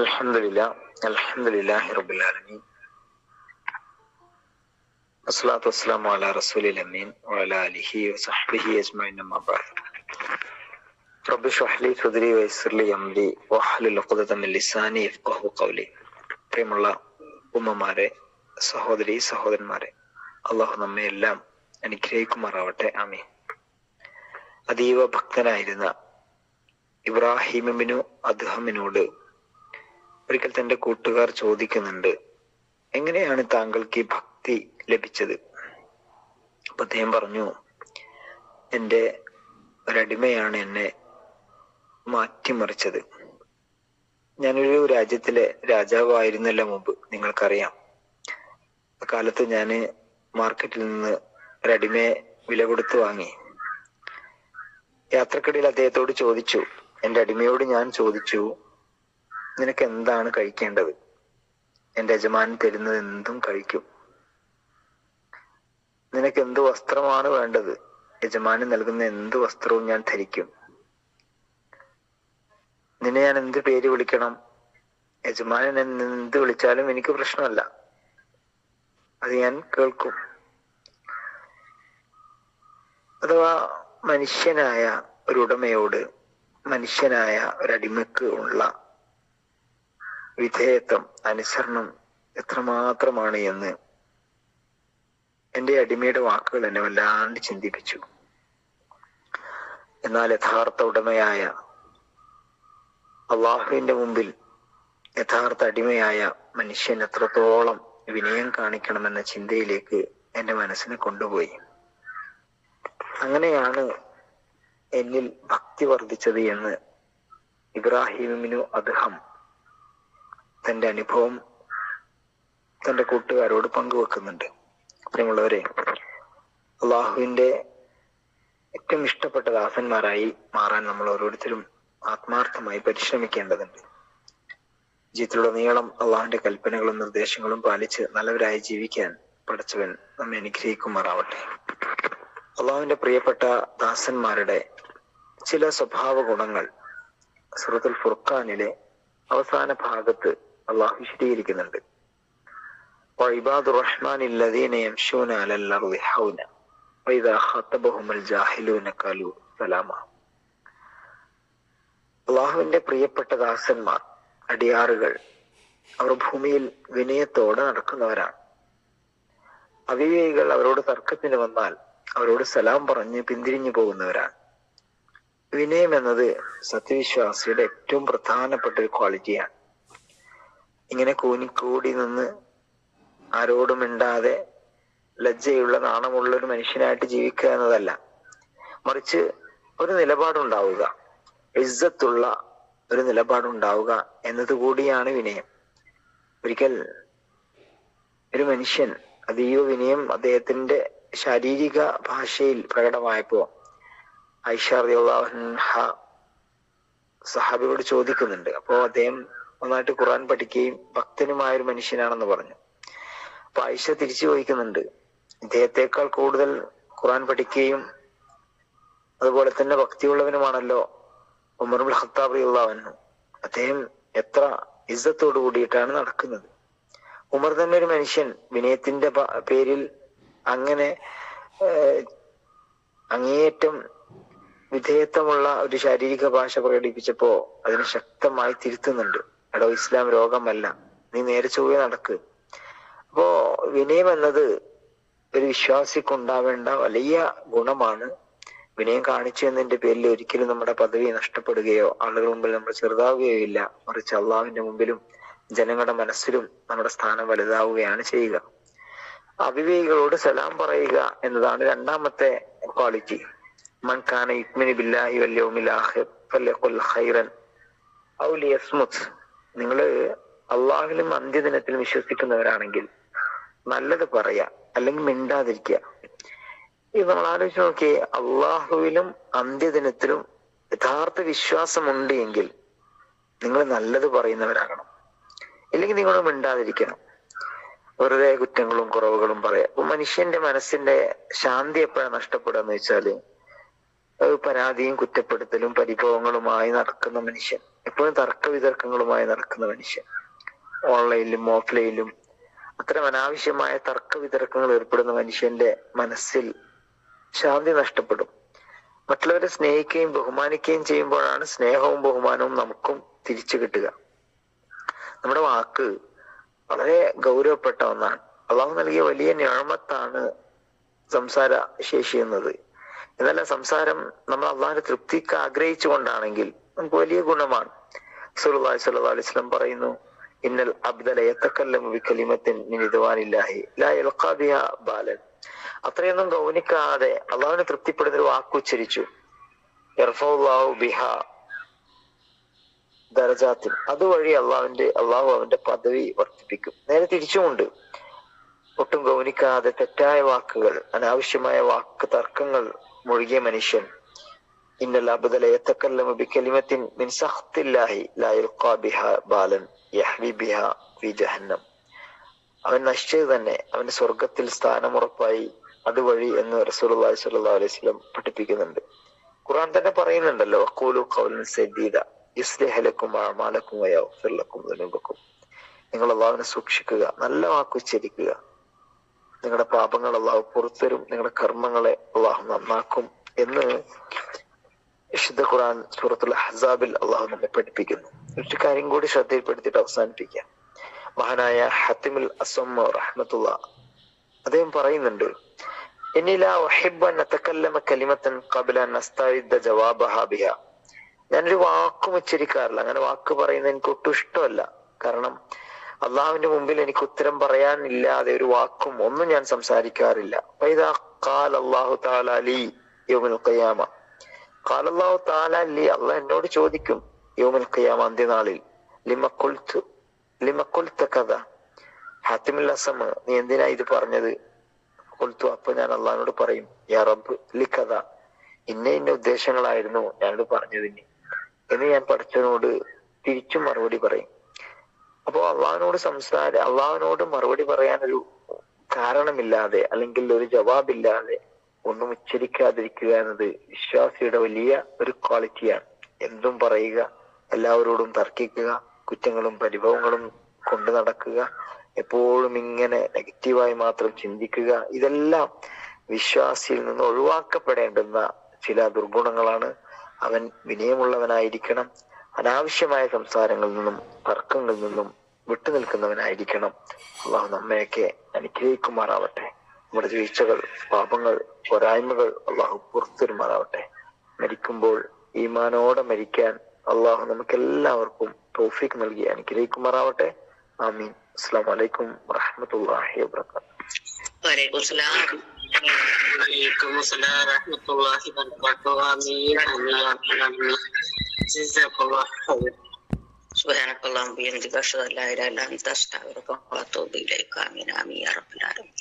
അൽഹംദുലില്ലാഹി റബ്ബിൽ ആലമീൻ വസ്സലാത്തു വസ്സലാമു അലാ റസൂലിൽ അമീൻ വഅലാ ആലിഹി വസഹ്ബിഹി അജ്മഈൻ അമ്മാ ബഅദ്. റബ്ബി ഇശ്റഹ് ലി സദ്രി വയസ്സിർ ലി അംരി വഹ്ലുൽ ഉഖ്ദത മിൻ ലിസാനി യഫ്ഖഹു ഖൗലി. പ്രിയമുള്ള ഉമ്മമാരെ, സഹോദരി സഹോദരന്മാരെ, അള്ളാഹു നമ്മെ എല്ലാം അനുഗ്രഹിക്കുമാറാവട്ടെ. ആമീൻ. അതീവ ഭക്തനായിരുന്ന ഇബ്രാഹിം ഇബ്നു അദ്ഹമിനോട് ഒരിക്കൽ തന്റെ കൂട്ടുകാർ ചോദിക്കുന്നുണ്ട്, എങ്ങനെയാണ് താങ്കൾക്ക് ഈ ഭക്തി ലഭിച്ചത്? അപ്പൊ അദ്ദേഹം പറഞ്ഞു, എൻ്റെ ഒരടിമയാണ് എന്നെ മാറ്റിമറിച്ചത്. ഞാനൊരു രാജ്യത്തിലെ രാജാവായിരുന്നല്ലോ മുമ്പ്, നിങ്ങൾക്കറിയാം. അക്കാലത്ത് ഞാൻ മാർക്കറ്റിൽ നിന്ന് ഒരടിമയെ വില കൊടുത്ത് വാങ്ങി. യാത്രക്കിടയിൽ അദ്ദേഹത്തോട് ചോദിച്ചു, എൻ്റെ അടിമയോട് ഞാൻ ചോദിച്ചു, നിനക്ക് എന്താണ് കഴിക്കേണ്ടത്? എൻ്റെ യജമാനൻ തരുന്നത് എന്തും കഴിക്കും. നിനക്ക് എന്ത് വസ്ത്രമാണ് വേണ്ടത്? യജമാനൻ നൽകുന്ന എന്ത് വസ്ത്രവും ഞാൻ ധരിക്കും. നിന്നെ ഞാൻ എന്ത് പേര് വിളിക്കണം? യജമാനൻ എന്ത് വിളിച്ചാലും എനിക്ക് പ്രശ്നമല്ല, അത് ഞാൻ കേൾക്കും. അഥവാ മനുഷ്യനായ ഒരു ഉടമയോട് മനുഷ്യനായ ഒരടിമക്ക് ഉള്ള വിധേയത്വം, അനുസരണം എത്രമാത്രമാണ് എന്ന് എൻ്റെ അടിമയുടെ വാക്കുകൾ എന്നെ വല്ലാണ്ട് ചിന്തിപ്പിച്ചു. എന്നാൽ യഥാർത്ഥ ഉടമയായ അള്ളാഹുവിന്റെ മുമ്പിൽ യഥാർത്ഥ അടിമയായ മനുഷ്യൻ എത്രത്തോളം വിനയം കാണിക്കണമെന്ന ചിന്തയിലേക്ക് എൻ്റെ മനസ്സിനെ കൊണ്ടുപോയി. അങ്ങനെയാണ് എന്നിൽ ഭക്തി വർദ്ധിച്ചത് എന്ന് ഇബ്രാഹിം ഇബ്നു അദ്ഹം തന്റെ അനുഭവം തന്റെ കൂട്ടുകാരോട് പങ്കുവെക്കുന്നുണ്ട്. പ്രിയമുള്ളവരെ, അള്ളാഹുവിന്റെ ഏറ്റവും ഇഷ്ടപ്പെട്ട ദാസന്മാരായി മാറാൻ നമ്മൾ ഓരോരുത്തരും ആത്മാർത്ഥമായി പരിശ്രമിക്കേണ്ടതുണ്ട്. ജീവിതത്തിലുടനീളം അള്ളാഹുവിന്റെ കൽപ്പനകളും നിർദ്ദേശങ്ങളും പാലിച്ച് നല്ലവരായി ജീവിക്കാൻ പടച്ചവൻ നമ്മെ അനുഗ്രഹിക്കുമാറാവട്ടെ. അള്ളാഹുവിന്റെ പ്രിയപ്പെട്ട ദാസന്മാരുടെ ചില സ്വഭാവ ഗുണങ്ങൾ സൂറത്തുൽ ഫുർഖാനിലെ അവസാന ഭാഗത്ത് അള്ളാഹു വിശദീകരിക്കുന്നുണ്ട്. വഇബാദുർ റഹ്മാനില്ലദീന യംശൂന അലൽ അർളി ഹൗന വഇദാ ഖതബഹുമുൽ ജാഹിലൂന ഖാലൂ സലാമ. അള്ളാഹുവിന്റെ പ്രിയപ്പെട്ട ദാസന്മാർ, അടിയാറുകൾ, അവർ ഭൂമിയിൽ വിനയത്തോടെ നടക്കുന്നവരാണ്. അവിവേകികൾ അവരോട് തർക്കത്തിന് വന്നാൽ അവരോട് സലാം പറഞ്ഞ് പിന്തിരിഞ്ഞു പോകുന്നവരാണ്. വിനയം എന്നത് സത്യവിശ്വാസിയുടെ ഏറ്റവും പ്രധാനപ്പെട്ട ഒരു ക്വാളിറ്റിയാണ്. ഇങ്ങനെ കൂനിക്കൂടി നിന്ന് ആരോടും മിണ്ടാതെ ലജ്ജയുള്ള നാണമുള്ള ഒരു മനുഷ്യനായിട്ട് ജീവിക്കുക എന്നതല്ല, മറിച്ച് ഒരു നിലപാടുണ്ടാവുക, ഇസ്സത്തുള്ള ഒരു നിലപാടുണ്ടാവുക എന്നതുകൂടിയാണ് വിനയം. ഒരിക്കൽ ഒരു മനുഷ്യൻ അതീവ വിനയം അദ്ദേഹത്തിന്റെ ശാരീരിക ഭാഷയിൽ പ്രകടമായപ്പോ ആയിഷ റളിയല്ലാഹു അൻഹ സഹാബിയോട് ചോദിക്കുന്നുണ്ട്. അപ്പോ അദ്ദേഹം നന്നായിട്ട് ഖുർആൻ പഠിക്കുകയും ഭക്തനുമായ ഒരു മനുഷ്യനാണെന്ന് പറഞ്ഞു. അപ്പൊ ആയിഷ തിരിച്ചു ചോദിക്കുന്നുണ്ട്, ഇദ്ദേഹത്തെക്കാൾ കൂടുതൽ ഖുർആൻ പഠിക്കുകയും അതുപോലെ തന്നെ ഭക്തിയുള്ളവനുമാണല്ലോ ഉമർ ഇബ്നുൽ ഖത്താബ് റളിയല്ലാഹു അൻഹു. അദ്ദേഹം എത്ര ഇസ്സത്തോട് കൂടിയിട്ടാണ് നടക്കുന്നത്. ഉമർ തന്നെ ഒരു മനുഷ്യൻ വിനയത്തിന്റെ പേരിൽ അങ്ങനെ അങ്ങേയറ്റം വിധേയത്വമുള്ള ഒരു ശാരീരിക ഭാഷ പ്രകടിപ്പിച്ചപ്പോ അതിനെ ശക്തമായി തിരുത്തുന്നുണ്ട്. എടോ, ഇസ്ലാം രോഗമല്ല, നീ നേരെ ചൊവ്വേ നടക്ക്. അപ്പോ വിനയം എന്നത് ഒരു വിശ്വാസിക്കുണ്ടാവേണ്ട വലിയ ഗുണമാണ്. വിനയം കാണിച്ചു എന്നതിന്റെ പേരിൽ ഒരിക്കലും നമ്മുടെ പദവി നഷ്ടപ്പെടുകയോ ആളുകളുടെ മുമ്പിൽ നമ്മൾ ചെറുതാവുകയോ ഇല്ല, മറിച്ച് അള്ളാഹുവിന്റെ മുമ്പിലും ജനങ്ങളുടെ മനസ്സിലും നമ്മുടെ സ്ഥാനം വലുതാവുകയാണ് ചെയ്യുക. അവിവേകികളോട് സലാം പറയുക എന്നതാണ് രണ്ടാമത്തെ ക്വാളിറ്റി. മൻ കാന യുഅ്മിനു ബില്ലാഹി വൽ യൗമിൽ ആഖിർ ഫല്യഖുൽ ഖൈറൻ ഔ ലിയസ്മുത്. നിങ്ങൾ അള്ളാഹുവിലും അന്ത്യദിനത്തിലും വിശ്വസിക്കുന്നവരാണെങ്കിൽ നല്ലത് പറയാ, അല്ലെങ്കിൽ മിണ്ടാതിരിക്കുക. ഇത് നമ്മൾ ആലോചിച്ച് നോക്കിയേ, അള്ളാഹുവിലും അന്ത്യദിനത്തിലും യഥാർത്ഥ വിശ്വാസമുണ്ട് എങ്കിൽ നിങ്ങൾ നല്ലത് പറയുന്നവരാകണം, ഇല്ലെങ്കിൽ നിങ്ങൾ മിണ്ടാതിരിക്കണം. വെറുതെ കുറ്റങ്ങളും കുറവുകളും പറയാം. അപ്പൊ മനുഷ്യന്റെ മനസ്സിന്റെ ശാന്തി എപ്പോഴാണ് നഷ്ടപ്പെടുക എന്ന് വെച്ചാല്, പരാതിയും കുറ്റപ്പെടുത്തലും പരിഭവങ്ങളുമായി നടക്കുന്ന മനുഷ്യൻ, എപ്പോഴും തർക്ക വിതർക്കങ്ങളുമായി നടക്കുന്ന മനുഷ്യൻ, ഓൺലൈനിലും ഓഫ്ലൈനിലും അത്തരം അനാവശ്യമായ തർക്ക വിതർക്കങ്ങൾ ഏർപ്പെടുന്ന മനുഷ്യന്റെ മനസ്സിൽ ശാന്തി നഷ്ടപ്പെടും. മറ്റുള്ളവരെ സ്നേഹിക്കുകയും ബഹുമാനിക്കുകയും ചെയ്യുമ്പോഴാണ് സ്നേഹവും ബഹുമാനവും നമുക്കും തിരിച്ചു കിട്ടുക. നമ്മുടെ വാക്ക് വളരെ ഗൗരവപ്പെട്ട ഒന്നാണ്. അള്ളാഹു നൽകിയ വലിയ നിഅമത്താണ് സംസാര ശേഷി എന്നത്. എന്നല്ല, സംസാരം നമ്മൾ അള്ളാഹിന്റെ തൃപ്തിക്ക് ആഗ്രഹിച്ചു കൊണ്ടാണെങ്കിൽ നമുക്ക് വലിയ ഗുണമാണ്. റസൂലുള്ളാഹി സ്വല്ലല്ലാഹു അലൈഹി വസല്ലം പറയുന്നു, ഇന്നൽ അബ്ദ ലയതകല്ലമു ബികലിമത്തിൻ മിൻ റിദ്വാനില്ലാഹി ലാ യൽഖാ ബിഹാ ബാലൻ. അത്രയൊന്നും ഗൗനിക്കാതെ അള്ളാഹുവിനെ തൃപ്തിപ്പെടുന്ന ഒരു വാക്ക് ഉച്ചരിച്ചു, യർഫഉല്ലാഹു ബിഹാ ദറജാത്തിൻ, അതുവഴി അള്ളാഹു അവന്റെ പദവി വർദ്ധിപ്പിക്കും. നേരെ തിരിച്ചുമുണ്ട്. ഒട്ടും ഗൗനിക്കാതെ തെറ്റായ വാക്കുകൾ, അനാവശ്യമായ വാക്ക് തർക്കങ്ങൾ മുഴുകിയ മനുഷ്യൻ, ഇന്നൽ അബ്ദ ലയതകല്ലമു ബികലിമത്തിൻ മിൻ സഖ്തില്ലാഹി ലാ യൽഖാ ബിഹാ ബാലൻ യഹ്വി ബിഹാ ഫീ ജഹന്നം, അവൻ നശിച്ചത് തന്നെ, അവന്റെ സ്വർഗത്തിൽ സ്ഥാനമുറപ്പായി അതുവഴി എന്ന് റസൂലുള്ളാഹി സ്വല്ലല്ലാഹു അലൈഹി വസല്ലം പഠിപ്പിക്കുന്നുണ്ട്. ഖുർആൻ തന്നെ പറയുന്നുണ്ടല്ലോ, വഖൂലു ഖൗലൻ സദീദ യുസ്ലിഹ് ലക്കും അഅമാലക്കും വയഗ്ഫിർ ലക്കും ദുനൂബക്കും. നിങ്ങൾ അള്ളാഹുവിനെ സൂക്ഷിക്കുക, നല്ല വാക്ക് ഉച്ചരിക്കുക, നിങ്ങളുടെ പാപങ്ങൾ അള്ളാഹു പുറത്തരും, നിങ്ങളുടെ കർമ്മങ്ങളെ അള്ളാഹു നന്നാക്കും എന്ന് വിശുദ്ധ ഖുർആൻ സൂറത്തുൽ അഹ്സാബിൽ അള്ളാഹു നമ്മെ പഠിപ്പിക്കുന്നു. ഒരു കാര്യം കൂടി ശ്രദ്ധയിൽപ്പെടുത്തിയിട്ട് അവസാനിപ്പിക്കാം. മഹാനായ ഹത്തിമുൽ അസ്വം റഹ്മത്തുള്ളാഹ് അദ്ദേഹം പറയുന്നുണ്ട്, ഇന്നി ലാ ഉഹിബ്ബു അൻ അതകല്ലമ കലിമത്തൻ ഖബ്ല അൻ അസ്തഇദ്ദ ജവാബഹാ ബിഹാ. ഞാനൊരു വാക്കും ഉച്ചരിക്കാറില്ല, അങ്ങനെ വാക്ക് പറയുന്നത് എനിക്ക് ഒട്ടും ഇഷ്ടമല്ല. കാരണം അള്ളാഹുവിന്റെ മുമ്പിൽ എനിക്ക് ഉത്തരം പറയാനില്ലാതെ ഒരു വാക്കും ഒന്നും ഞാൻ സംസാരിക്കാറില്ല. ഫൈദാ ഖാല അല്ലാഹു തആല ലീ യൗമുൽ ഖിയാമ, ഖാല അല്ലാഹു തആല ലീ, അള്ളാഹ് എന്നോട് ചോദിക്കും യൗമുൽ ഖിയാമ, അന്ത്യനാളിൽ, ലിമ ഖുൽത കദ, ഹാത്തിമുൽ അസ്സം നീ എന്തിനാ ഇത് പറഞ്ഞത്? ഖുൽതു, അപ്പൊ ഞാൻ അള്ളാഹിനോട് പറയും, യാ റബ്ബ് ലി കദ, ഇന്ന ഉദ്ദേശങ്ങളായിരുന്നു ഞാനോട് പറഞ്ഞതിന് എന്ന് ഞാൻ പഠിച്ചതിനോട് തിരിച്ചും മറുപടി പറയും. അപ്പോ അള്ളാഹുവിനോട് മറുപടി പറയാൻ ഒരു കാരണമില്ലാതെ അല്ലെങ്കിൽ ഒരു ജവാബില്ലാതെ ഒന്നും ഉച്ചരിക്കാതിരിക്കുക എന്നത് വിശ്വാസിയുടെ വലിയ ഒരു ക്വാളിറ്റിയാണ്. എന്തും പറയുക, എല്ലാവരോടും തർക്കിക്കുക, കുറ്റങ്ങളും പരിഭവങ്ങളും കൊണ്ടു നടക്കുക, എപ്പോഴും ഇങ്ങനെ നെഗറ്റീവായി മാത്രം ചിന്തിക്കുക, ഇതെല്ലാം വിശ്വാസിയിൽ നിന്ന് ഒഴിവാക്കപ്പെടേണ്ടുന്ന ചില ദുർഗുണങ്ങളാണ്. അവൻ വിനയമുള്ളവനായിരിക്കണം, അനാവശ്യമായ സംസാരങ്ങളിൽ നിന്നും തർക്കങ്ങളിൽ നിന്നും വിട്ടുനിൽക്കുന്നവനായിരിക്കണം. അള്ളാഹു നമ്മയൊക്കെ അനുഗ്രഹിക്കുമാറാവട്ടെ. നമ്മുടെ വീഴ്ചകൾ, പാപങ്ങൾ, പോരായ്മകൾ അള്ളാഹു പുറത്തുവരുമാറാവട്ടെ. മരിക്കുമ്പോൾ ഈമാനോടെ മരിക്കാൻ അള്ളാഹു നമുക്ക് എല്ലാവർക്കും തൗഫീഖ് നൽകി അനുഗ്രഹിക്കുമാറാവട്ടെ. ആമീൻ. അസ്സലാമു അലൈക്കും വറഹ്മത്തുള്ളാഹി വബറകാതുഹു. വലൈക്കും സലാം വറഹ്മത്തുള്ളാഹി വബറകാതുഹു. ആമീൻ ആമീൻ. ജസാക്കല്ലാഹു ഖൈർ. സുബ്ഹാനക്കല്ലാഹു വബിഹംദിക അഷ്ഹദു അൻ ലാ ഇലാഹ ഇല്ല അൻത അസ്തഗ്ഫിറുക വഅതൂബു ഇലൈക. ആമീൻ ആമീൻ യാ റബ്ബൽ ആലമീൻ.